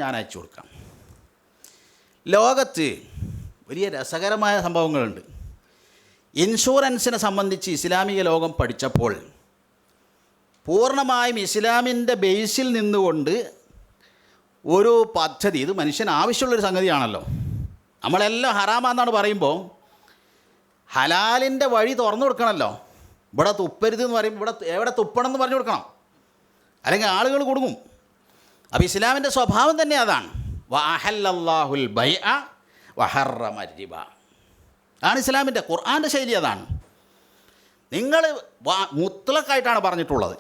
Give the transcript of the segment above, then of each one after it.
ഞാൻ അയച്ചു കൊടുക്കാം. ലോകത്ത് വലിയ രസകരമായ സംഭവങ്ങളുണ്ട്. ഇൻഷുറൻസിനെ സംബന്ധിച്ച് ഇസ്ലാമിക ലോകം പഠിച്ചപ്പോൾ പൂർണ്ണമായും ഇസ്ലാമിൻ്റെ ബേസിൽ നിന്നുകൊണ്ട് ഒരു പദ്ധതി, ഇത് മനുഷ്യന് ആവശ്യമുള്ളൊരു സംഗതിയാണല്ലോ. നമ്മളെല്ലാം ഹറാമാന്നാണ് പറയുമ്പോൾ ഹലാലിൻ്റെ വഴി തുറന്നു കൊടുക്കണമല്ലോ. ഇവിടെ തുപ്പരുത് എന്ന് പറയുമ്പോൾ ഇവിടെ എവിടെ തുപ്പണം എന്ന് പറഞ്ഞു കൊടുക്കണം, അല്ലെങ്കിൽ ആളുകൾ കുടുങ്ങും. അപ്പോൾ ഇസ്ലാമിൻ്റെ സ്വഭാവം തന്നെ അതാണ്. വഅഹല്ലല്ലാഹുൽ ബൈഅ വഹറമ റിബ ആണ് ഇസ്ലാമിൻ്റെ, ഖുർആൻ്റെ ശൈലി അതാണ്. നിങ്ങൾ മുത്ലഖായിട്ടാണ് പറഞ്ഞിട്ടുള്ളത്.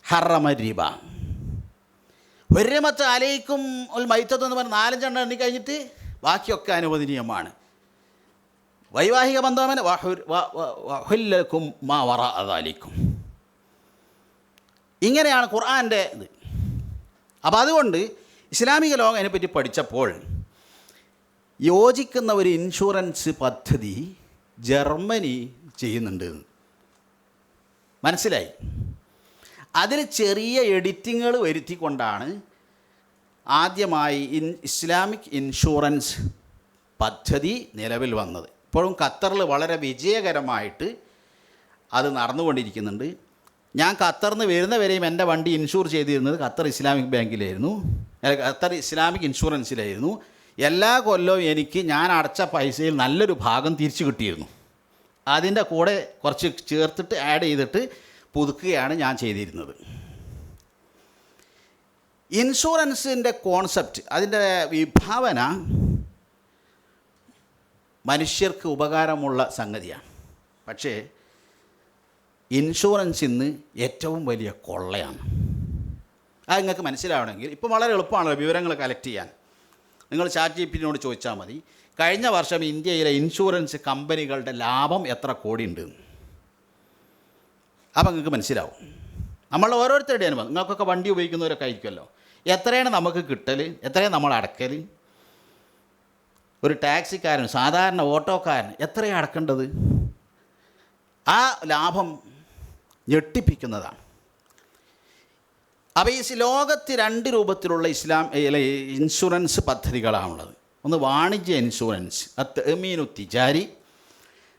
ഹറമ റിബ, ഹുർരിമത്ത് അലൈക്കും ഉൽ മൈത്തത്ത് എന്ന് പറഞ്ഞ് 4 എണ്ണി കഴിഞ്ഞിട്ട് ബാക്കിയൊക്കെ അനുവദനീയമാണ്. വൈവാഹിക ബന്ധമെന്ന് വഹുല്ലക്കും മാ വറാഅ ദാലിക്കും, ഇങ്ങനെയാണ് ഖുർആൻ്റെ ഇത്. അപ്പോൾ അതുകൊണ്ട് ഇസ്ലാമിക ലോകം അതിനെപ്പറ്റി പഠിച്ചപ്പോൾ യോജിക്കുന്ന ഒരു ഇൻഷുറൻസ് പദ്ധതി ജർമ്മനി ചെയ്യുന്നുണ്ട് മനസ്സിലായി. അതിൽ ചെറിയ എഡിറ്റിങ്ങുകൾ വരുത്തിക്കൊണ്ടാണ് ആദ്യമായി ഇസ്ലാമിക് ഇൻഷുറൻസ് പദ്ധതി നിലവിൽ വന്നത്. ഇപ്പോഴും ഖത്തറിൽ വളരെ വിജയകരമായിട്ട് അത് നടന്നുകൊണ്ടിരിക്കുന്നുണ്ട്. ഞാൻ ഖത്തറിൽ നിന്ന് വരുന്നവരെയും എൻ്റെ വണ്ടി ഇൻഷൂർ ചെയ്തിരുന്നത് ഖത്തർ ഇസ്ലാമിക് ബാങ്കിലായിരുന്നു, ഖത്തർ ഇസ്ലാമിക് ഇൻഷുറൻസിലായിരുന്നു. എല്ലാ കൊല്ലവും എനിക്ക് ഞാൻ അടച്ച പൈസയിൽ നല്ലൊരു ഭാഗം തിരിച്ചു കിട്ടിയിരുന്നു. അതിൻ്റെ കൂടെ കുറച്ച് ചേർത്തിട്ട് ആഡ് ചെയ്തിട്ട് പുതുക്കുകയാണ് ഞാൻ ചെയ്തിരുന്നത്. ഇൻഷുറൻസിൻ്റെ കോൺസെപ്റ്റ്, അതിൻ്റെ വിഭാവന മനുഷ്യർക്ക് ഉപകാരമുള്ള സംഗതിയാണ്. പക്ഷേ ഇൻഷുറൻസ് ഇന്ന് ഏറ്റവും വലിയ കൊള്ളയാണ്. അത് നിങ്ങൾക്ക് മനസ്സിലാവണമെങ്കിൽ ഇപ്പോൾ വളരെ എളുപ്പമാണല്ലോ വിവരങ്ങൾ കളക്ട് ചെയ്യാൻ. നിങ്ങൾ ChatGPT-നോട് ചോദിച്ചാൽ മതി, കഴിഞ്ഞ വർഷം ഇന്ത്യയിലെ ഇൻഷുറൻസ് കമ്പനികളുടെ ലാഭം എത്ര കോടിയുണ്ട്. അപ്പം നിങ്ങൾക്ക് മനസ്സിലാവും. നമ്മൾ ഓരോരുത്തരുടെ അനുഭവം, നിങ്ങൾക്കൊക്കെ വണ്ടി ഉപയോഗിക്കുന്നവരൊക്കെ ആയിരിക്കുമല്ലോ, എത്രയാണ് നമുക്ക് കിട്ടൽ, എത്രയാണ് നമ്മൾ അടക്കൽ. ഒരു ടാക്സിക്കാരൻ, സാധാരണ ഓട്ടോക്കാരൻ എത്രയാണ് അടക്കേണ്ടത്. ആ ലാഭം ഞെട്ടിപ്പിക്കുന്നതാണ്. അപ്പോൾ ഈ ലോകത്ത് 2 രൂപത്തിലുള്ള ഇൻഷുറൻസ് പദ്ധതികളാണുള്ളത്. ഒന്ന് വാണിജ്യ ഇൻഷുറൻസ്, അത്തഅമീനു തിജാരി.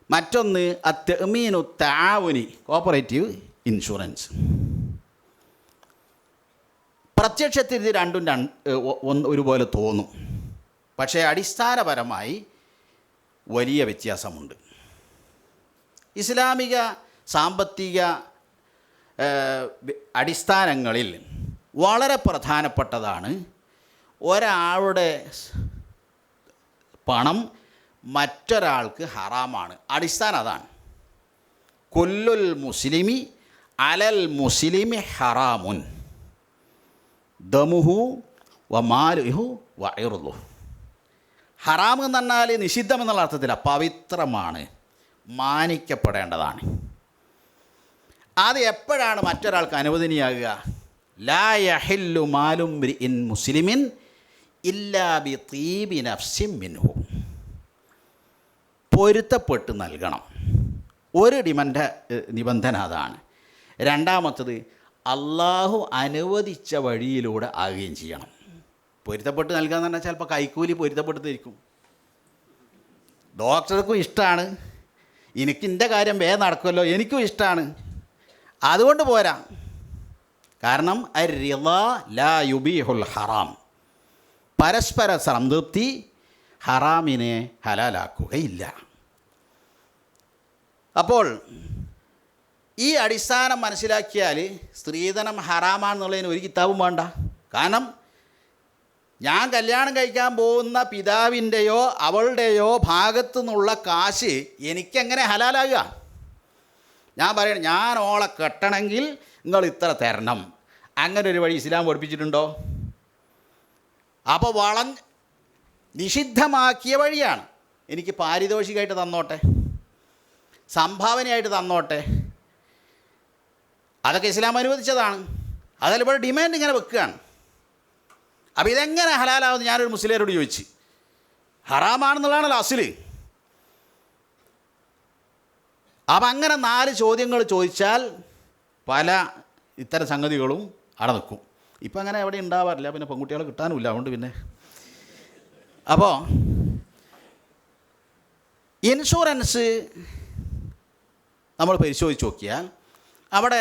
മറ്റൊന്ന് അത്തഅമീനു തആവുനി, കോപ്പറേറ്റീവ് ഇൻഷുറൻസ്. പ്രത്യക്ഷത്തിൽ ഇത് രണ്ടും ഒരുപോലെ തോന്നും, പക്ഷേ അടിസ്ഥാനപരമായി വലിയ വ്യത്യാസമുണ്ട്. ഇസ്ലാമിക സാമ്പത്തിക അടിസ്ഥാനങ്ങളിൽ വളരെ പ്രധാനപ്പെട്ടതാണ് ഒരാളുടെ പണം മറ്റൊരാൾക്ക് ഹറാമാണ്. അടിസ്ഥാനം അതാണ്. കുല്ലുൽ മുസ്ലിമി അലൽ മുസ്ലിമി ഹറാമുൻ ദമുഹു വ മാലുഹു വ ഇർദുഹു. ഹറാം എന്ന് പറഞ്ഞാൽ നിഷിദ്ധം എന്നുള്ള അർത്ഥത്തില്ല, പവിത്രമാണ്, മാനിക്കപ്പെടേണ്ടതാണ്. അത് എപ്പോഴാണ് മറ്റൊരാൾക്ക് അനുവദനീയാകുക? ലാ യഹില്ലു മാലും മ്രിഇൻ മുസ്ലിമിൻ ഇല്ലാ ബി തീബി നഫ്സിൻ മിൻഹു. പൊരുത്തപ്പെട്ട് നൽകണം. ഒരു നിബന്ധന അതാണ്. രണ്ടാമത്തത് അള്ളാഹു അനുവദിച്ച വഴിയിലൂടെ ആകുകയും ചെയ്യണം. പൊരുത്തപ്പെട്ട് നൽകുക എന്ന് പറഞ്ഞാൽ ചിലപ്പോൾ കൈക്കൂലി പൊരുത്തപ്പെടുത്തിരിക്കും. ഡോക്ടർക്കും ഇഷ്ടമാണ്, എനിക്കിൻ്റെ കാര്യം വേഗം നടക്കുമല്ലോ, എനിക്കും ഇഷ്ടമാണ്, അതുകൊണ്ട് പോരാ. കാരണം അർ-റിളാ ലാ യുബീഹുൽ ഹറാം, പരസ്പര സംതൃപ്തി ഹറാമിനെ ഹലാലാക്കുകയില്ല. അപ്പോൾ ഈ അടിസ്ഥാനം മനസ്സിലാക്കിയാൽ സ്ത്രീധനം ഹറാമാണെന്നുള്ളതിന് ഒരു കിതാബും വേണ്ട. കാരണം ഞാൻ കല്യാണം കഴിക്കാൻ പോകുന്ന പിതാവിൻ്റെയോ അവളുടെയോ ഭാഗത്തു നിന്നുള്ള കാശ് എനിക്കെങ്ങനെ ഹലാലാകുക? ഞാൻ പറയണം, ഞാൻ ഓളെ കെട്ടണമെങ്കിൽ നിങ്ങൾ ഇത്ര തരണം, അങ്ങനെ ഒരു വഴി ഇസ്ലാം പഠിപ്പിച്ചിട്ടുണ്ടോ? അപ്പോൾ നിഷിദ്ധമാക്കിയ വഴിയാണ്. എനിക്ക് പാരിതോഷികമായിട്ട് തന്നോട്ടെ, സംഭാവനയായിട്ട് തന്നോട്ടെ, അതൊക്കെ ഇസ്ലാം അനുവദിച്ചതാണ്. അതല്ല ഇവിടെ ഡിമാൻഡ് ഇങ്ങനെ വെക്കുകയാണ്. അപ്പോൾ ഇതെങ്ങനെ ഹലാലാവുമെന്ന് ഞാനൊരു മുസ്ലിയാരോട് ചോദിച്ച്. ഹറാമാണെന്നുള്ളതാണല്ലോ അസില്. അപ്പം അങ്ങനെ 4 ചോദ്യങ്ങൾ ചോദിച്ചാൽ പല ഇത്തരം സംഗതികളും അവിടെ നിൽക്കും. ഇപ്പം അങ്ങനെ എവിടെ ഉണ്ടാവാറില്ല, പിന്നെ പെൺകുട്ടികളെ കിട്ടാനുമില്ല, അതുകൊണ്ട് പിന്നെ. അപ്പോൾ ഇൻഷുറൻസ് നമ്മൾ പരിശോധിച്ച് നോക്കിയാൽ അവിടെ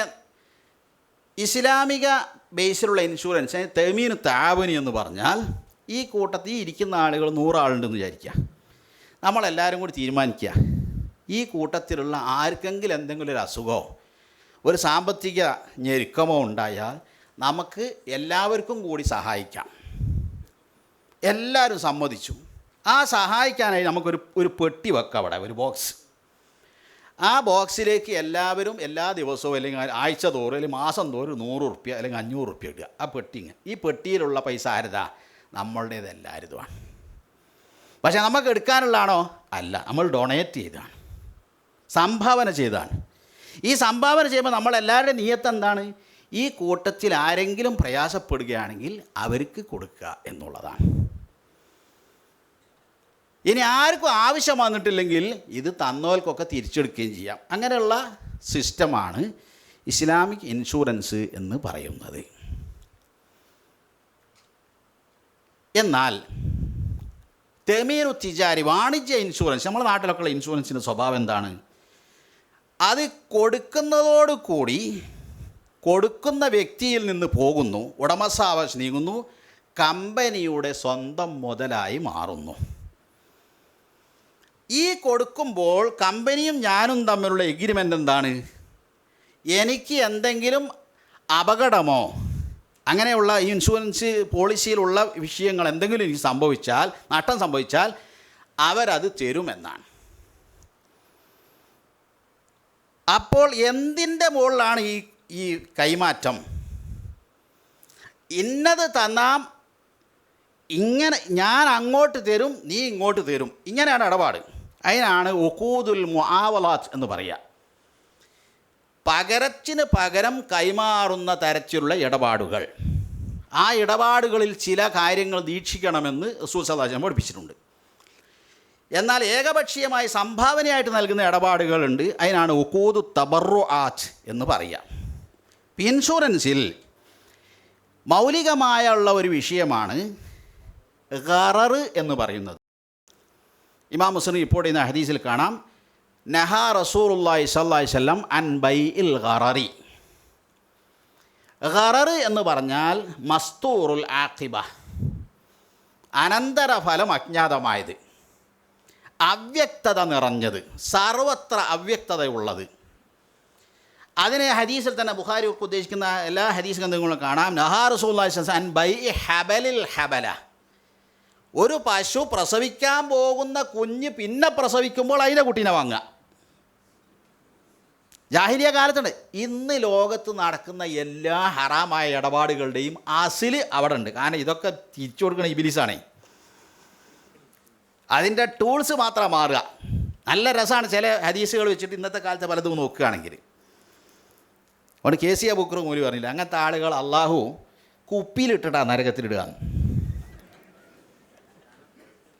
ഇസ്ലാമിക ബേസിലുള്ള ഇൻഷുറൻസ് തെമീൻ താവനി എന്ന് പറഞ്ഞാൽ ഈ കൂട്ടത്തിൽ ഇരിക്കുന്ന ആളുകൾ 100 ആളുണ്ടെന്ന് വിചാരിക്കുക. നമ്മളെല്ലാവരും കൂടി തീരുമാനിക്കുക, ഈ കൂട്ടത്തിലുള്ള ആർക്കെങ്കിലും എന്തെങ്കിലും ഒരു അസുഖമോ ഒരു സാമ്പത്തിക ഞെരുക്കമോ ഉണ്ടായാൽ നമുക്ക് എല്ലാവർക്കും കൂടി സഹായിക്കാം. എല്ലാവരും സമ്മതിച്ചു. ആ സഹായിക്കാനായി നമുക്കൊരു പെട്ടി വെക്കാം, അവിടെ ഒരു ബോക്സ്. ആ ബോക്സിലേക്ക് എല്ലാവരും എല്ലാ ദിവസവും അല്ലെങ്കിൽ ആഴ്ച തോറും അല്ലെങ്കിൽ മാസം തോറും 100 റുപ്യ അല്ലെങ്കിൽ 500 റുപ്യ ഇടുക. ആ പെട്ടിങ്ങ്, ഈ പെട്ടിയിലുള്ള പൈസ ആരുതാ? നമ്മളുടേത് എല്ലാവരുമാണ്. പക്ഷേ നമുക്ക് എടുക്കാനുള്ളതാണോ? അല്ല, നമ്മൾ ഡൊണേറ്റ് ചെയ്താണ്, സംഭാവന ചെയ്താണ്. ഈ സംഭാവന ചെയ്യുമ്പോൾ നമ്മളെല്ലാവരുടെയും നിയത്ത് എന്താണ്? ഈ കൂട്ടത്തിൽ ആരെങ്കിലും പ്രയാസപ്പെടുകയാണെങ്കിൽ അവർക്ക് കൊടുക്കുക എന്നുള്ളതാണ്. ഇനി ആർക്കും ആവശ്യം വന്നിട്ടില്ലെങ്കിൽ ഇത് തന്നോൽക്കൊക്കെ തിരിച്ചെടുക്കുകയും ചെയ്യാം. അങ്ങനെയുള്ള സിസ്റ്റമാണ് ഇസ്ലാമിക് ഇൻഷുറൻസ് എന്ന് പറയുന്നത്. എന്നാൽ തെമീനു തിജാരി, വാണിജ്യ ഇൻഷുറൻസ്, നമ്മുടെ നാട്ടിലൊക്കെയുള്ള ഇൻഷുറൻസിൻ്റെ സ്വഭാവം എന്താണ്? അത് കൊടുക്കുന്നതോടുകൂടി കൊടുക്കുന്ന വ്യക്തിയിൽ നിന്ന് പോകുന്നു, ഉടമസ്ഥാവകാശം നീങ്ങുന്നു, കമ്പനിയുടെ സ്വന്തം മുതലായി മാറുന്നു. ഈ കൊടുക്കുമ്പോൾ കമ്പനിയും ഞാനും തമ്മിലുള്ള എഗ്രിമെൻ്റ് എന്താണ്? എനിക്ക് എന്തെങ്കിലും അപകടമോ അങ്ങനെയുള്ള ഇൻഷുറൻസ് പോളിസിയിലുള്ള വിഷയങ്ങൾ എന്തെങ്കിലും എനിക്ക് സംഭവിച്ചാൽ, നഷ്ടം സംഭവിച്ചാൽ അവരത് തരുമെന്നാണ്. അപ്പോൾ എന്തിൻ്റെ മുകളിലാണ് ഈ കൈമാറ്റം? ഇന്നത് തന്നാം, ഇങ്ങനെ ഞാൻ അങ്ങോട്ട് തരും, നീ ഇങ്ങോട്ട് തരും, ഇങ്ങനെയാണ് ഇടപാട്. അതിനാണ് ഉഖൂദുൽ മുആവലാത്ത് എന്ന് പറയുക. പകരത്തിന് പകരം കൈമാറുന്ന തരത്തിലുള്ള ഇടപാടുകൾ. ആ ഇടപാടുകളിൽ ചില കാര്യങ്ങൾ ദീക്ഷിക്കണമെന്ന് റസൂൽ സല്ലല്ലാഹു അലൈഹി വസല്ലം പഠിപ്പിച്ചിട്ടുണ്ട്. എന്നാൽ ഏകപക്ഷീയമായി സംഭാവനയായിട്ട് നൽകുന്ന ഇടപാടുകളുണ്ട്, അതിനാണ് ഉഖൂദു തബറുആത്ത് എന്ന് പറയുക. ഇൻഷുറൻസിൽ മൗലികമായുള്ള ഒരു വിഷയമാണ് ഖറർ എന്ന് പറയുന്നത്. ഇമാം മുസ്ലിം റിപ്പോർട്ട് ചെയ്യുന്ന ഹദീസിൽ കാണാം, നഹാ റസൂലുള്ളാഹി സ്വല്ലല്ലാഹി അലൈഹി വസല്ലം അൻ ബൈഇൽ ഖററി. ഖറർ എന്ന് പറഞ്ഞാൽ മസ്തൂറുൽ ആഖിബ, അനന്തരഫലം അജ്ഞാതമായത്, അവ്യക്തത നിറഞ്ഞത്, സർവത്ര അവ്യക്തതയുള്ളത്. അതിന് ഹദീസിൽ തന്നെ ബുഖാരി ഒക്കെ ഉദ്ദേശിക്കുന്ന എല്ലാ ഹദീസ് ഗ്രന്ഥങ്ങളും കാണാം, നഹാ റസൂലുള്ളാഹി സ്വല്ലല്ലാഹി അലൈഹി വസല്ലം അൻ ബൈഇ ഹബലിൽ ഹബല. ഒരു പശു പ്രസവിക്കാൻ പോകുന്ന കുഞ്ഞ് പിന്നെ പ്രസവിക്കുമ്പോൾ അതിൻ്റെ കുട്ടീനെ വാങ്ങുക. ജാഹിലിയ കാലത്തുണ്ട്. ഇന്ന് ലോകത്ത് നടക്കുന്ന എല്ലാ ഹറാമായ ഇടപാടുകളുടെയും അസിൽ അവിടെ ഉണ്ട്. കാരണം ഇതൊക്കെ തിരിച്ചു കൊടുക്കുന്ന ഇബിലിസാണേ. അതിൻ്റെ ടൂൾസ് മാത്രം മാറുക. നല്ല രസമാണ് ചില ഹദീസുകൾ വെച്ചിട്ട് ഇന്നത്തെ കാലത്തെ പലതും നോക്കുകയാണെങ്കിൽ. അതുകൊണ്ട് KC ബുക്കർ മൂലി പറഞ്ഞില്ല, അങ്ങനത്തെ ആളുകൾ അള്ളാഹു കുപ്പിയിലിട്ടിട്ടാണ് നരകത്തിലിടുക.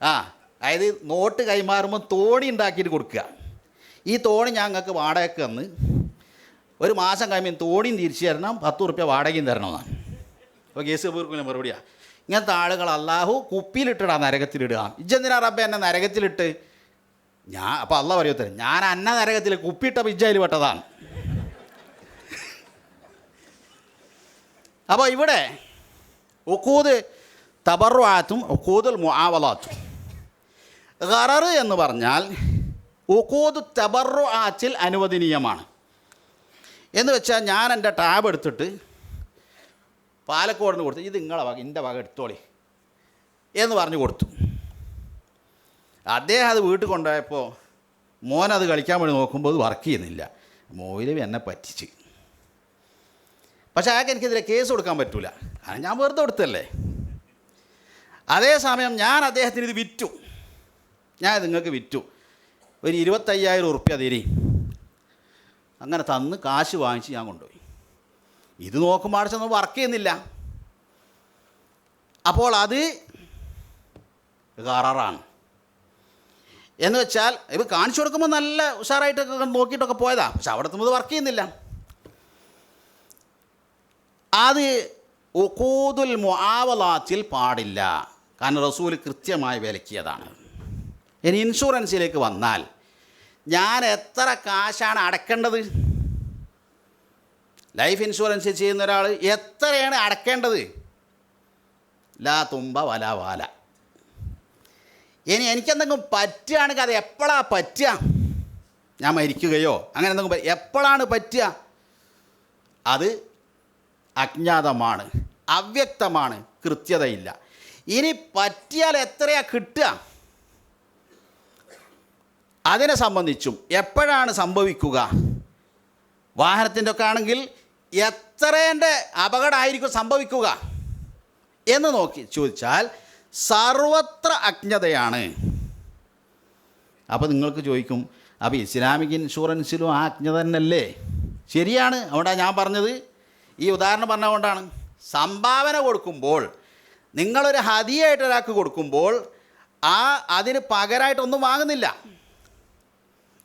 അതായത് നോട്ട് കൈമാറുമ്പോൾ തോണി ഉണ്ടാക്കിയിട്ട് കൊടുക്കുക. ഈ തോണി ഞങ്ങൾക്ക് വാടകയ്ക്ക് തന്ന് ഒരു മാസം കഴിയുമ്പോൾ തോണിയും തിരിച്ചു തരണം, 10 റുപ്യ വാടകയും തരണമെന്നാണ്. അപ്പോൾ KC ബുക്കറിന് മറുപടിയാണ്, ഇങ്ങനത്തെ ആളുകൾ അള്ളാഹു കുപ്പിയിലിട്ടിടാണ് നരകത്തിലിടുക. ഇജ്ജെന്തിനാ റബ്ബെ എന്നെ നരകത്തിലിട്ട്? അപ്പോൾ അള്ളാഹ് പറയത്തേ, ഞാൻ അന്ന നരകത്തിൽ കുപ്പിയിട്ട പിജ്ജയിൽ പെട്ടതാണ്. അപ്പോൾ ഇവിടെ ഉഖൂദ് തബറുആത്തും ഉഖൂദുൽ മുആവലാത്തും. ഖറർ എന്ന് പറഞ്ഞാൽ ഉഖൂദ് തബറുആത്തിൽ അനുവദനീയമാണ്. എന്ന് വെച്ചാൽ ഞാൻ എൻ്റെ ടാബ് എടുത്തിട്ട് പാലക്കോടിന് കൊടുത്തു, ഇത് നിങ്ങളെ വക, എൻ്റെ വക എടുത്തോളി എന്ന് പറഞ്ഞു കൊടുത്തു. അദ്ദേഹം അത് വീട്ടിൽ കൊണ്ടുപോയപ്പോൾ മോനത് കളിക്കാൻ വേണ്ടി നോക്കുമ്പോൾ അത് വർക്ക് ചെയ്യുന്നില്ല. മൗലവി എന്നെ പറ്റിച്ച്. പക്ഷേ അയാൾക്ക് എനിക്കെതിരെ കേസ് കൊടുക്കാൻ പറ്റില്ല, കാരണം ഞാൻ വെറുതെ കൊടുത്തല്ലേ. അതേസമയം ഞാൻ അദ്ദേഹത്തിന് ഇത് വിറ്റു, ഞാൻ നിങ്ങൾക്ക് വിറ്റു, ഒരു 25,000 ഉറുപ്യ തരി, അങ്ങനെ തന്ന് കാശ് വാങ്ങിച്ച് ഞാൻ കൊണ്ടുപോയി. ഇത് നോക്കുമ്പോൾ അടച്ചൊന്നും വർക്ക് ചെയ്യുന്നില്ല. അപ്പോൾ അത് ഖററാണ്. എന്ന് വെച്ചാൽ ഇത് കാണിച്ചു കൊടുക്കുമ്പോൾ നല്ല ഉഷാറായിട്ടൊക്കെ നോക്കിയിട്ടൊക്കെ പോയതാ, പക്ഷെ അവിടെ എത്തുമ്പോൾ വർക്ക് ചെയ്യുന്നില്ല. അത് ഉഖൂദുൽ മുആവലാത്തിൽ പാടില്ല. കാരണം റസൂൽ കൃത്യമായി വിലക്കിയതാണ്. ഇനി ഇൻഷുറൻസിലേക്ക് വന്നാൽ ഞാൻ എത്ര കാശാണ് അടക്കേണ്ടത്? ലൈഫ് ഇൻഷുറൻസ് ചെയ്യുന്ന ഒരാൾ എത്രയാണ് അടക്കേണ്ടത്? ലാ തുമ്പ വല വാല. ഇനി എനിക്കെന്തെങ്കിലും പറ്റുകയാണെങ്കിൽ അത് എപ്പോഴാണ് പറ്റുക? ഞാൻ മരിക്കുകയോ അങ്ങനെ എന്തെങ്കിലും എപ്പോഴാണ് പറ്റുക? അത് അജ്ഞാതമാണ്, അവ്യക്തമാണ്, കൃത്യതയില്ല. ഇനി പറ്റിയാൽ എത്രയാണ് കിട്ടുക? അതിനെ സംബന്ധിച്ചും എപ്പോഴാണ് സംഭവിക്കുക? വാഹനത്തിൻ്റെ ഒക്കെ ആണെങ്കിൽ എത്രേൻ്റെ അപകടമായിരിക്കും സംഭവിക്കുക എന്ന് നോക്കി ചോദിച്ചാൽ സർവത്ര അജ്ഞതയാണ്. അപ്പോൾ നിങ്ങൾക്ക് ചോദിക്കും, അപ്പോൾ ഇസ്ലാമിക് ഇൻഷുറൻസിലും ആ അജ്ഞത തന്നെയല്ലേ? ശരിയാണ്. അതുകൊണ്ടാണ് ഞാൻ പറഞ്ഞത്, ഈ ഉദാഹരണം പറഞ്ഞതുകൊണ്ടാണ്. സംഭാവന കൊടുക്കുമ്പോൾ, നിങ്ങളൊരു ഹദിയായിട്ട് ഒരാൾക്ക് കൊടുക്കുമ്പോൾ അതിന് പകരമായിട്ടൊന്നും വാങ്ങുന്നില്ല.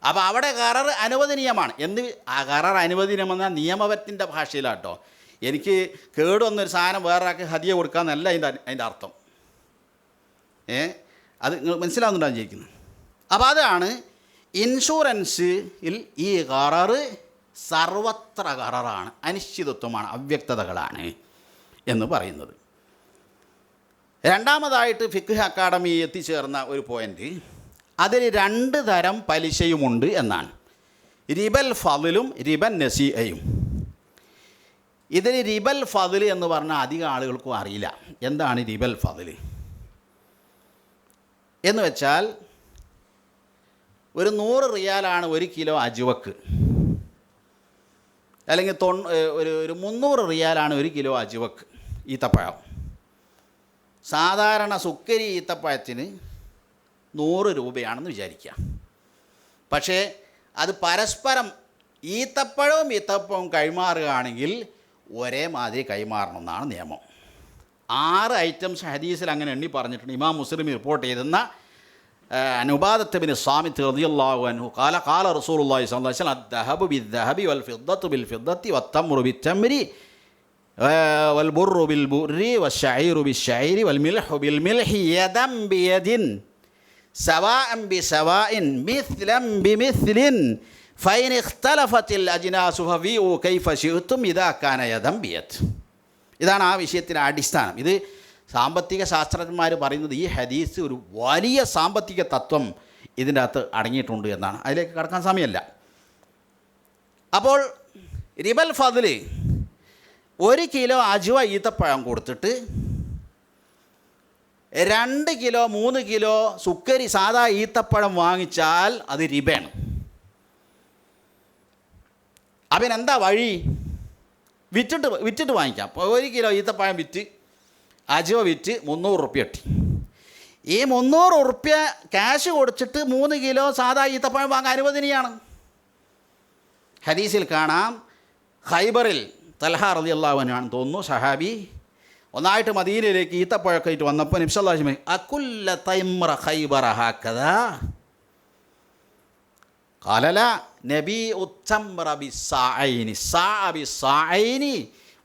അപ്പോൾ അവിടെ ഖറർ അനുവദനീയമാണ്. ഖറർ അനുവദനീയമെന്ന നിയമപരത്തിൻ്റെ ഭാഷയിലാട്ടോ. എനിക്ക് കേടുവന്നൊരു സാധനം വേറൊരാൾക്ക് ഹദിയ കൊടുക്കാമെന്നല്ല അതിൻ്റെ അർത്ഥം. അത് നിങ്ങൾ മനസ്സിലാവുന്നുണ്ടാകും വിചാരിക്കുന്നത്. അപ്പോൾ അതാണ് ഇൻഷുറൻസിൽ ഈ ഖറർ സർവത്ര ഖററാണ്, അനിശ്ചിതത്വമാണ്, അവ്യക്തതകളാണ് എന്ന് പറയുന്നത്. രണ്ടാമതായിട്ട് ഫിഖ് അക്കാഡമി എത്തിച്ചേർന്ന ഒരു പോയിൻ്റ്, അതിൽ 2 തരം പലിശയുമുണ്ട് എന്നാണ്. റിബൽ ഫളിലും റിബൻ നസീഅയും. ഇതിൽ റിബൽ ഫളിൽ എന്ന് പറഞ്ഞാൽ അധികം ആളുകൾക്കും അറിയില്ല. എന്താണ് റിബൽ ഫളിൽ എന്ന് വെച്ചാൽ, ഒരു 100 റിയാലാണ് 1 കിലോ അജുവക്ക്, അല്ലെങ്കിൽ ഒരു 300 റിയാലാണ് 1 കിലോ അജുവക്ക് ഈത്തപ്പഴം. സാധാരണ സുക്കരി ഈത്തപ്പഴത്തിന് 100 രൂപയാണെന്ന് വിചാരിക്കുക. പക്ഷേ അത് പരസ്പരം ഈത്തപ്പഴവും കൈമാറുകയാണെങ്കിൽ ഒരേ മാതിരി കൈമാറണമെന്നാണ് നിയമം. 6 ഐറ്റംസ് ഹദീസിൽ അങ്ങനെ എണ്ണി പറഞ്ഞിട്ടുണ്ട്. ഇമാം മുസ്ലിം റിപ്പോർട്ട് ചെയ്തെന്ന ഉബാദത്ത് ബിൻ സാമിത്ത് റളിയല്ലാഹു അൻഹു ഖാല റസൂലുള്ളാഹി സ്വല്ലല്ലാഹു അലൈഹി വസല്ലം അദ്ദഹബു ബിദ്ദഹബി വൽ ഫിദ്ദത്തു ബിൽ ഫിദ്ദത്തി വത്തംറു ബിത്തംരി വൽ ബുർറു ബിൽ ബുർരി വശഈറു ബിശഈരി വൽ മിൽഹു ബിൽ മിൽഹി യദം ബിയദിൻ സവാഅൻ ബിസവാഇൻ മിസ്ലൻ ബിമിസ്ലിൻ ഫൈൻ ഇഖ്തലഫത്തിൽ അജ്നാസു ഫബീഉ കൈഫ ശിഅ്തും ഇദാ കാന യദം ബിയദ്. ഇതാണ് ആ വിഷയത്തിൻ്റെ അടിസ്ഥാനം. ഇത് സാമ്പത്തിക ശാസ്ത്രജ്ഞന്മാർ പറയുന്നത് ഈ ഹദീസ് ഒരു വലിയ സാമ്പത്തിക തത്വം ഇതിൻ്റെ അകത്ത് അടങ്ങിയിട്ടുണ്ട് എന്നാണ്. അതിലേക്ക് കടക്കാൻ സമയമല്ല. അപ്പോൾ റിബൽ ഫദ്ല് 1 കിലോ അജ്വ ഈത്തപ്പഴം കൊടുത്തിട്ട് 2 കിലോ 3 കിലോ സുക്കരി സാധാ ഈത്തപ്പഴം വാങ്ങിച്ചാൽ അത് റിബയാണ്. അപ്പം എന്താ വഴി? വിറ്റിട്ട് വാങ്ങിക്കാം. 1 കിലോ ഈത്തപ്പഴം വിറ്റ് അജുവ വിറ്റ് 300 റുപ്യ കിട്ടി. ഈ 300 റുപ്യ ക്യാഷ് കൊടുത്തിട്ട് 3 കിലോ സാധാ ഈത്തപ്പഴം വാങ്ങാൻ അനുവദനീയമാണ്. ഹദീസിൽ കാണാം, ഖൈബറിൽ തൽഹ റളിയല്ലാഹു അൻഹു ആണെന്ന് തോന്നുന്നു സഹാബി ഒന്നായിട്ട് മദീനയിലേക്ക് ഈത്തപ്പഴമൊക്കെ ആയിട്ട് വന്നപ്പോൾ നബി സല്ലല്ലാഹു അലൈഹി വസല്ലം അകുല്ല തൈമ്ര ഖൈബറ ഹക്കദാ ഖാല ലാ നബി ഉത്തംറ ബിസ്സാഅൈനി സാഅ ബിസ്സാഅൈനി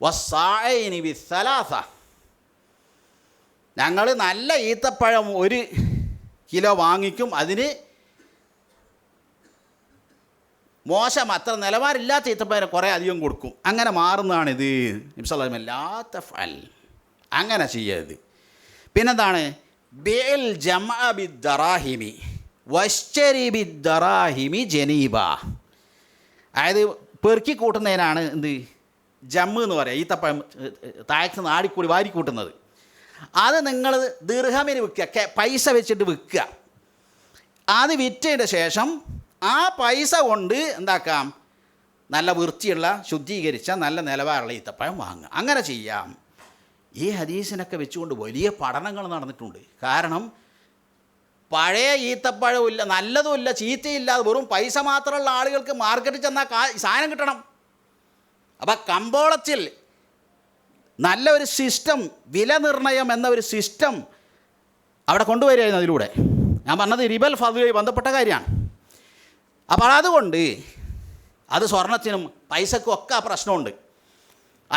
വസ്സാഅൈനി ബിസ്സലാസ. ഞങ്ങൾ നല്ല ഈത്തപ്പഴം 1 കിലോ വാങ്ങിക്കും, അതിന് മോശം അത്ര നിലവാരമില്ലാത്ത ഈത്തപ്പഴം കുറേ അധികം കൊടുക്കും. അങ്ങനെ മാറുന്നതാണിത്. നബി സല്ലല്ലാഹു അലൈഹി വസല്ലം ലാ തഫ്അൽ, അങ്ങനെ ചെയ്യരുത്. പിന്നെന്താണ്? ബിൽ ജംഅ ബിദ്ദറാഹിമി വശ്ശരി ബിദ്ദറാഹിമി ജനീബ. അതായത് പെറുക്കി കൂട്ടുന്നതിനാണ് എന്ത് ജമ്മ് എന്ന് പറയുക. ഈത്തപ്പഴം താഴത്ത് ആടിക്കൂടി വാരിക്കൂട്ടുന്നത്. അത് നിങ്ങൾ ദിർഹമിന് വിൽക്കുക, പൈസ വെച്ചിട്ട് വിൽക്കുക. അത് വിറ്റതിൻ്റെ ശേഷം ആ പൈസ കൊണ്ട് എന്താക്കാം? നല്ല വൃത്തിയുള്ള ശുദ്ധീകരിച്ച നല്ല നിലവാരമുള്ള ഈത്തപ്പഴം വാങ്ങുക. അങ്ങനെ ചെയ്യാം. ഈ ഹദീസിനൊക്കെ വെച്ചുകൊണ്ട് വലിയ പഠനങ്ങൾ നടന്നിട്ടുണ്ട്. കാരണം പഴയ ഈത്തപ്പഴമില്ല, നല്ലതുമില്ല, ചീത്തയില്ലാതെ വെറും പൈസ മാത്രമുള്ള ആളുകൾക്ക് മാർക്കറ്റിൽ ചെന്നാൽ സാധനം കിട്ടണം. അപ്പം കമ്പോളത്തിൽ നല്ല ഒരു സിസ്റ്റം, വില നിർണ്ണയം എന്ന ഒരു സിസ്റ്റം അവിടെ കൊണ്ടുവരികയായിരുന്നു. അതിലൂടെ ഞാൻ പറഞ്ഞത് റിബൽ ഫദ്ലുമായി ബന്ധപ്പെട്ട കാര്യമാണ്. അപ്പോൾ അതുകൊണ്ട് അത് സ്വർണത്തിനും പൈസക്കും ഒക്കെ ആ പ്രശ്നമുണ്ട്.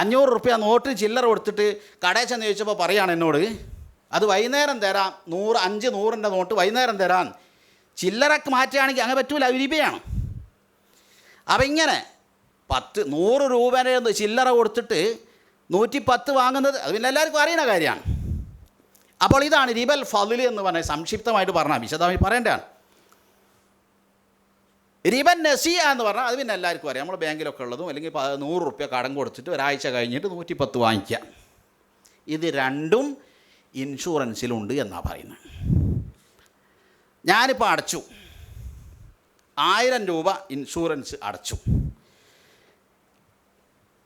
500 റുപ്യ നോട്ട് ചില്ലറ കൊടുത്തിട്ട് കടയിൽ ചെന്ന് ചോദിച്ചപ്പോൾ പറയാണ് എന്നോട്, അത് വൈകുന്നേരം തരാം, 100 നോട്ട് വൈകുന്നേരം തരാം, ചില്ലറക്ക് മാറ്റുകയാണെങ്കിൽ അങ്ങനെ പറ്റൂല, രൂപയാണ്. അപ്പം ഇങ്ങനെ 100 രൂപയുടെ ചില്ലറ കൊടുത്തിട്ട് 110 വാങ്ങുന്നത് അത് പിന്നെ എല്ലാവർക്കും അറിയുന്ന കാര്യമാണ്. അപ്പോൾ ഇതാണ് റിബൽ ഫളിൽ എന്ന് പറഞ്ഞാൽ, സംക്ഷിപ്തമായിട്ട് പറഞ്ഞാൽ വിശദമായി പറയേണ്ടതാണ്. റിബൻ നസിയ എന്ന് പറഞ്ഞാൽ അത് പിന്നെ എല്ലാവർക്കും അറിയാം, നമ്മുടെ ബാങ്കിലൊക്കെ ഉള്ളതും, അല്ലെങ്കിൽ 100 റുപ്യ കടം കൊടുത്തിട്ട് ഒരാഴ്ച കഴിഞ്ഞിട്ട് 110 വാങ്ങിക്കുക. ഇത് രണ്ടും ഇൻഷുറൻസിലുണ്ട് എന്നാണ് പറയുന്നത്. ഞാനിപ്പോൾ അടച്ചു 1000 രൂപ ഇൻഷുറൻസ് അടച്ചു.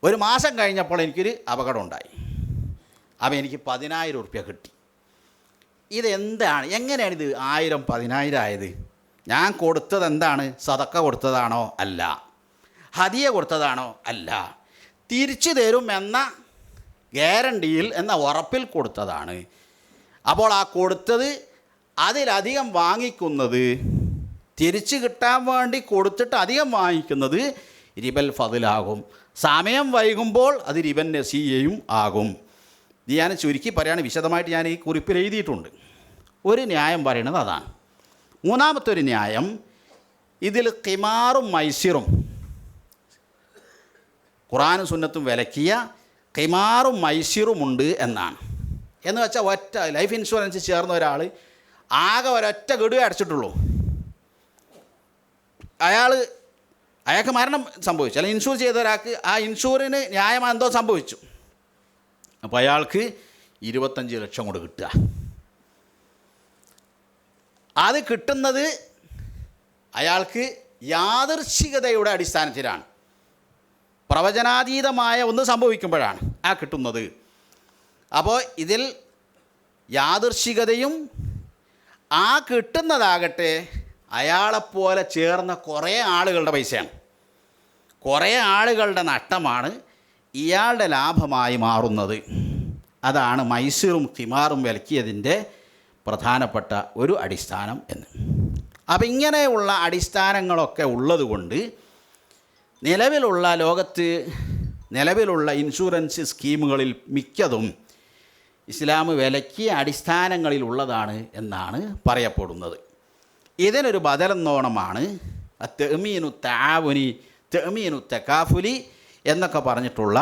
ഒരു മാസം കഴിഞ്ഞപ്പോൾ എനിക്കൊരു അപകടം ഉണ്ടായി. അപ്പോൾ എനിക്ക് 10,000 റുപ്യ കിട്ടി. ഇതെന്താണ്, എങ്ങനെയാണിത് 1000 10,000 ആയത്? ഞാൻ കൊടുത്തത് എന്താണ്? സദക്ക കൊടുത്തതാണോ? അല്ല. ഹദിയ കൊടുത്തതാണോ? അല്ല. തിരിച്ചു തരും എന്ന ഗ്യാരണ്ടിയിൽ, എന്ന ഉറപ്പിൽ കൊടുത്തതാണ്. അപ്പോൾ ആ കൊടുത്തത് അതിലധികം വാങ്ങിക്കുന്നത്, തിരിച്ചു കിട്ടാൻ വേണ്ടി കൊടുത്തിട്ട് അധികം വാങ്ങിക്കുന്നത് റിബൽ ഫളിലാകും. സമയം വൈകുമ്പോൾ അത് റിബൻ നസിയയും ആകും. ഇത് ഞാൻ ചുരുക്കി പറയുകയാണ്, വിശദമായിട്ട് ഞാൻ ഈ കുറിപ്പിൽ എഴുതിയിട്ടുണ്ട്. ഒരു ന്യായം പറയുന്നത് അതാണ്. മൂന്നാമത്തെ ഒരു ന്യായം, ഇതിൽ ഖിമാറും മൈസിറും, ഖുർആനും സുന്നത്തും വിലക്കിയ ഖിമാറും മൈസിറുമുണ്ട് എന്നാണ്. എന്ന് വെച്ചാൽ ഒറ്റ ലൈഫ് ഇൻഷുറൻസ് ചേർന്ന ഒരാൾ ആകെ ഒരൊറ്റ ഗഡുവേ അടച്ചിട്ടുള്ളൂ. അയാൾക്ക് മരണം സംഭവിച്ചു, അല്ലെങ്കിൽ ഇൻഷൂർ ചെയ്ത ഒരാൾക്ക് ആ ഇൻഷൂറിന് ന്യായമായി എന്തോ സംഭവിച്ചു. അപ്പോൾ അയാൾക്ക് 25 ലക്ഷം കൊണ്ട് കിട്ടുക. അത് കിട്ടുന്നത് അയാൾക്ക് യാദൃശ്ചികതയുടെ അടിസ്ഥാനത്തിലാണ്, പ്രവചനാതീതമായ ഒന്ന് സംഭവിക്കുമ്പോഴാണ് ആ കിട്ടുന്നത്. അപ്പോൾ ഇതിൽ യാദൃശ്ചികതയും ആ കിട്ടുന്നതാകട്ടെ അയാളെപ്പോലെ ചേർന്ന കുറേ ആളുകളുടെ പൈസയാണ്, കുറേ ആളുകളുടെ നഷ്ടമാണ് ഇയാളുടെ ലാഭമായി മാറുന്നത്. അതാണ് മൈസിറും ഖിമാറും വിലക്കിയതിൻ്റെ പ്രധാനപ്പെട്ട ഒരു അടിസ്ഥാനം എന്ന്. അപ്പം ഇങ്ങനെയുള്ള അടിസ്ഥാനങ്ങളൊക്കെ ഉള്ളതുകൊണ്ട് ലോകത്ത് നിലവിലുള്ള ഇൻഷുറൻസ് സ്കീമുകളിൽ മിക്കതും ഇസ്ലാം വിലക്കിയ അടിസ്ഥാനങ്ങളിലുള്ളതാണ് എന്നാണ് പറയപ്പെടുന്നത്. ഇതിനൊരു ബദലെന്നോണമാണ് തെഅ്മീനു തആവുനി, തെഅ്മീനു തകാഫുലി എന്നൊക്കെ പറഞ്ഞിട്ടുള്ള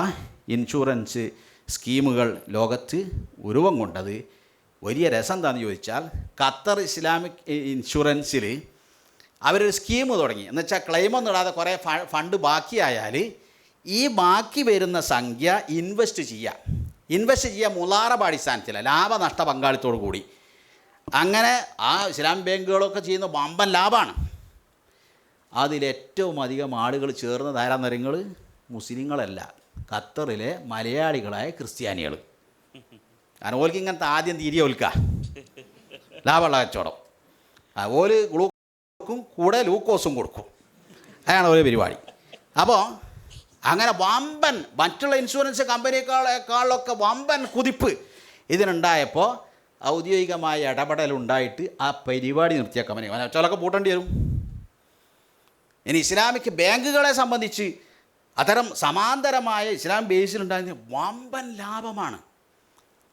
ഇൻഷുറൻസ് സ്കീമുകൾ ലോകത്ത് ഉരുവം കൊണ്ടത്. വലിയ രസം എന്താണെന്ന് ചോദിച്ചാൽ, ഖത്തർ ഇസ്ലാമിക് ഇൻഷുറൻസിൽ അവരൊരു സ്കീം തുടങ്ങി. എന്നുവെച്ചാൽ ക്ലെയിമൊന്നും ഇടാതെ കുറേ ഫണ്ട് ബാക്കിയായാൽ ഈ ബാക്കി വരുന്ന സംഖ്യ ഇൻവെസ്റ്റ് ചെയ്യുക മുളാറബ അടിസ്ഥാനത്തില്ല, ലാഭനഷ്ട പങ്കാളിത്തോടു കൂടി. അങ്ങനെ ആ ഇസ്ലാം ബാങ്കുകളൊക്കെ ചെയ്യുന്ന വമ്പൻ ലാഭമാണ്. അതിലേറ്റവും അധികം ആളുകൾ ചേർന്ന ധാരാന്നരങ്ങൾ മുസ്ലിങ്ങളല്ല, ഖത്തറിലെ മലയാളികളായ ക്രിസ്ത്യാനികൾ. കാരണം ഓൽക്ക് ഇങ്ങനത്തെ ആദ്യം തീരെ ഓൽക്കുക ലാഭമുള്ള കച്ചവടം. ഓല് ഗ്ലൂക്കും കൂടെ ലൂക്കോസും കൊടുക്കും, അതാണ് ഒരു പരിപാടി. അപ്പോൾ അങ്ങനെ വമ്പൻ മറ്റുള്ള ഇൻഷുറൻസ് കമ്പനികളെക്കാളൊക്കെ വമ്പൻ കുതിപ്പ് ഇതിനുണ്ടായപ്പോൾ ഔദ്യോഗികമായ ഇടപെടലുണ്ടായിട്ട് ആ പരിപാടി നിർത്തിയ കമ്പനി ചിലൊക്കെ പൂട്ടേണ്ടി വരും. ഇനി ഇസ്ലാമിക് ബാങ്കുകളെ സംബന്ധിച്ച് അത്തരം സമാന്തരമായ ഇസ്ലാം ബേസിലുണ്ടാകുന്ന വമ്പൻ ലാഭമാണ്.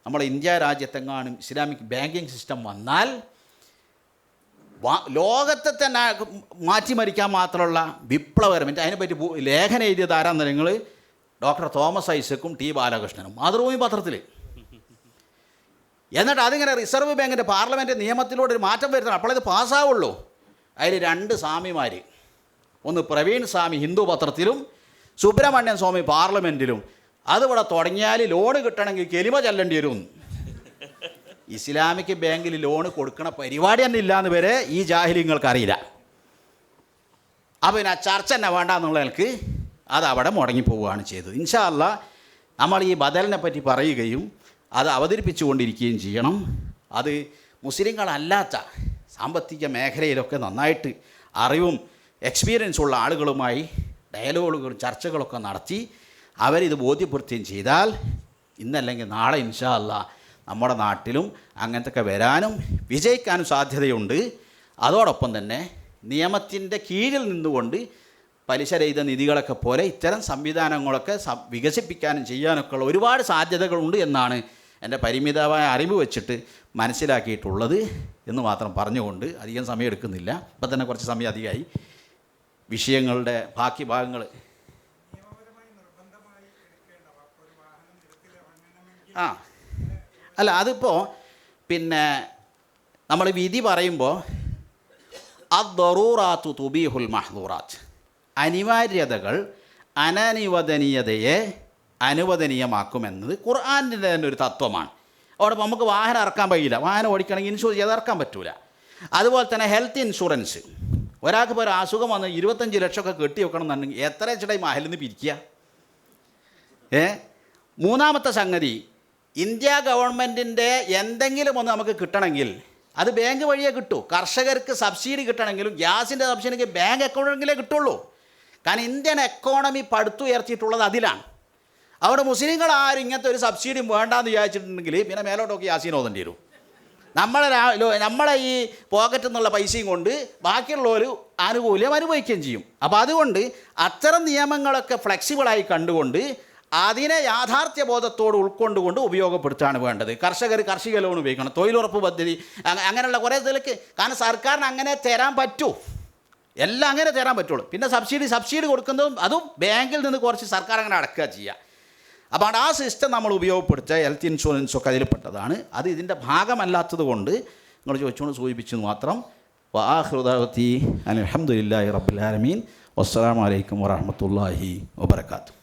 നമ്മുടെ ഇന്ത്യ രാജ്യത്തെങ്ങാനും ഇസ്ലാമിക് ബാങ്കിങ് സിസ്റ്റം വന്നാൽ ലോകത്തെ തന്നെ മാറ്റിമറിക്കാൻ മാത്രമുള്ള വിപ്ലവകരം. അതിനെപ്പറ്റി ലേഖനം എഴുതിയ താരാന്തരങ്ങൾ ഡോക്ടർ തോമസ് ഐസക്കും ടി ബാലകൃഷ്ണനും, മാതൃഭൂമി പത്രത്തിൽ. എന്നിട്ട് അതിങ്ങനെ റിസർവ് ബാങ്കിൻ്റെ പാർലമെൻറ്റ് നിയമത്തിലൂടെ ഒരു മാറ്റം വരുത്തണം, അപ്പോഴത് പാസ്സാവുള്ളൂ. അതിൽ 2 സ്വാമിമാർ, ഒന്ന് പ്രവീൺ സ്വാമി ഹിന്ദു പത്രത്തിലും സുബ്രഹ്മണ്യൻ സ്വാമി പാർലമെൻറ്റിലും. അതിവിടെ തുടങ്ങിയാൽ ലോണ് കിട്ടണമെങ്കിൽ കെലിമ ചെല്ലേണ്ടി വരും. ഇസ്ലാമിക് ബാങ്കിൽ ലോണ് കൊടുക്കണ പരിപാടി തന്നെ ഇല്ലയെന്ന് വരെ ഈ ജാഹിലിങ്ങൾക്ക് അറിയില്ല. അപ്പോൾ പിന്നെ ചർച്ച തന്നെ വേണ്ട എന്നുള്ളവർക്ക് അതവിടെ മുടങ്ങിപ്പോവുകയാണ് ചെയ്തത്. ഇൻഷാ അല്ലാഹ് നമ്മൾ ഈ ബദലിനെ പറ്റി പറയുകയും അത് അവതരിപ്പിച്ചുകൊണ്ടിരിക്കുകയും ചെയ്യണം. അത് മുസ്ലിങ്ങളല്ലാത്ത സാമ്പത്തിക മേഖലയിലൊക്കെ നന്നായിട്ട് അറിവും എക്സ്പീരിയൻസ് ഉള്ള ആളുകളുമായി ഡയലോഗുകളും ചർച്ചകളൊക്കെ നടത്തി അവരിത് ബോധ്യപ്പെടുത്തുകയും ചെയ്താൽ ഇന്നല്ലെങ്കിൽ നാളെ ഇൻഷാ അല്ലാഹ് നമ്മുടെ നാട്ടിലും അങ്ങനത്തെയൊക്കെ വരാനും വിജയിക്കാനും സാധ്യതയുണ്ട്. അതോടൊപ്പം തന്നെ നിയമത്തിൻ്റെ കീഴിൽ നിന്നുകൊണ്ട് പലിശരഹിത നിധികളൊക്കെ പോലെ ഇത്തരം സംവിധാനങ്ങളൊക്കെ വികസിപ്പിക്കാനും ചെയ്യാനൊക്കെ ഉള്ള ഒരുപാട് സാധ്യതകളുണ്ട് എന്നാണ് എൻ്റെ പരിമിതമായ അറിവ് വെച്ചിട്ട് മനസ്സിലാക്കിയിട്ടുള്ളത് എന്ന് മാത്രം പറഞ്ഞുകൊണ്ട് അധികം സമയം എടുക്കുന്നില്ല. ഇപ്പം തന്നെ കുറച്ച് സമയം അധികമായി. വിഷയങ്ങളുടെ ബാക്കി ഭാഗങ്ങൾ അല്ല അതിപ്പോൾ പിന്നെ നമ്മൾ വിധി പറയുമ്പോൾ അദ്ദറൂറാത്തു തുബീഹുൽ മഹ്ദൂറാത്ത്, അനിവാര്യതകൾ അനനുവദനീയതയെ അനുവദനീയമാക്കുമെന്നത് ഖുർആനിൻ്റെ തന്നെ ഒരു തത്വമാണ്. അവിടെ നമുക്ക് വാഹനം ഇറക്കാൻ കഴിയില്ല, വാഹനം ഓടിക്കണമെങ്കിൽ ഇൻഷുർ ചെയ്ത് ഇറക്കാൻ പറ്റില്ല. അതുപോലെ തന്നെ ഹെൽത്ത് ഇൻഷുറൻസ്, ഒരാൾക്ക് ഇപ്പോൾ ഒരു അസുഖം വന്ന് 25 ലക്ഷമൊക്കെ കെട്ടി വെക്കണം എന്നുണ്ടെങ്കിൽ എത്ര വെച്ചിട്ടായി മഹലിൽ നിന്ന് പിരിക്കുക? മൂന്നാമത്തെ സംഗതി, ഇന്ത്യ ഗവൺമെൻറ്റിൻ്റെ എന്തെങ്കിലും ഒന്ന് നമുക്ക് കിട്ടണമെങ്കിൽ അത് ബാങ്ക് വഴിയേ കിട്ടൂ. കർഷകർക്ക് സബ്സിഡി കിട്ടണമെങ്കിലും ഗ്യാസിൻ്റെ സബ്സിഡിക്ക് ബാങ്ക് അക്കൗണ്ടെങ്കിലേ കിട്ടുള്ളൂ. കാരണം ഇന്ത്യൻ എക്കോണമി പടുത്തുയർത്തിയിട്ടുള്ളത് അതിലാണ്. അവിടെ മുസ്ലിങ്ങൾ ആരും ഇങ്ങനത്തെ ഒരു സബ്സിഡിയും വേണ്ടാന്ന് വിചാരിച്ചിട്ടുണ്ടെങ്കിൽ പിന്നെ മേലോട്ടൊക്കെ യാസീൻ ഓതേണ്ടി വരും. നമ്മളെ ഈ പോക്കറ്റിൽ നിന്നുള്ള പൈസയും കൊണ്ട് ബാക്കിയുള്ളവർ ആനുകൂല്യം അനുഭവിക്കുകയും ചെയ്യും. അപ്പോൾ അതുകൊണ്ട് അത്തരം നിയമങ്ങളൊക്കെ ഫ്ലെക്സിബിളായി കണ്ടുകൊണ്ട് അതിനെ യാഥാർത്ഥ്യ ബോധത്തോട് ഉൾക്കൊണ്ടുകൊണ്ട് ഉപയോഗപ്പെടുത്തുകയാണ് വേണ്ടത്. കർഷകർ കാർഷിക ലോൺ ഉപയോഗിക്കണം, തൊഴിലുറപ്പ് പദ്ധതി, അങ്ങനെയുള്ള കുറേ ഇതിലേക്ക്. കാരണം സർക്കാരിന് അങ്ങനെ തരാൻ പറ്റൂ, എല്ലാം അങ്ങനെ തരാൻ പറ്റുള്ളൂ. പിന്നെ സബ്സിഡി കൊടുക്കുന്നതും അതും ബാങ്കിൽ നിന്ന് കുറച്ച് സർക്കാർ അങ്ങനെ അടക്കുക ചെയ്യുക. അപ്പോൾ ആ സിസ്റ്റം നമ്മൾ ഉപയോഗപ്പെടുത്തുക. ഹെൽത്ത് ഇൻഷുറൻസൊക്കെ അതിൽപ്പെട്ടതാണ്. അത് ഇതിൻ്റെ ഭാഗമല്ലാത്തത് കൊണ്ട് നിങ്ങൾ ചോദിച്ചുകൊണ്ട് സൂചിപ്പിച്ചു മാത്രം. വആഖിറു ദഅ്വാതി അൽഹംദുലില്ലാഹി റബ്ബിൽ ആലമീൻ. വസ്സലാമു അലൈക്കും വറഹ്മത്തുള്ളാഹി വബറകാതുഹു.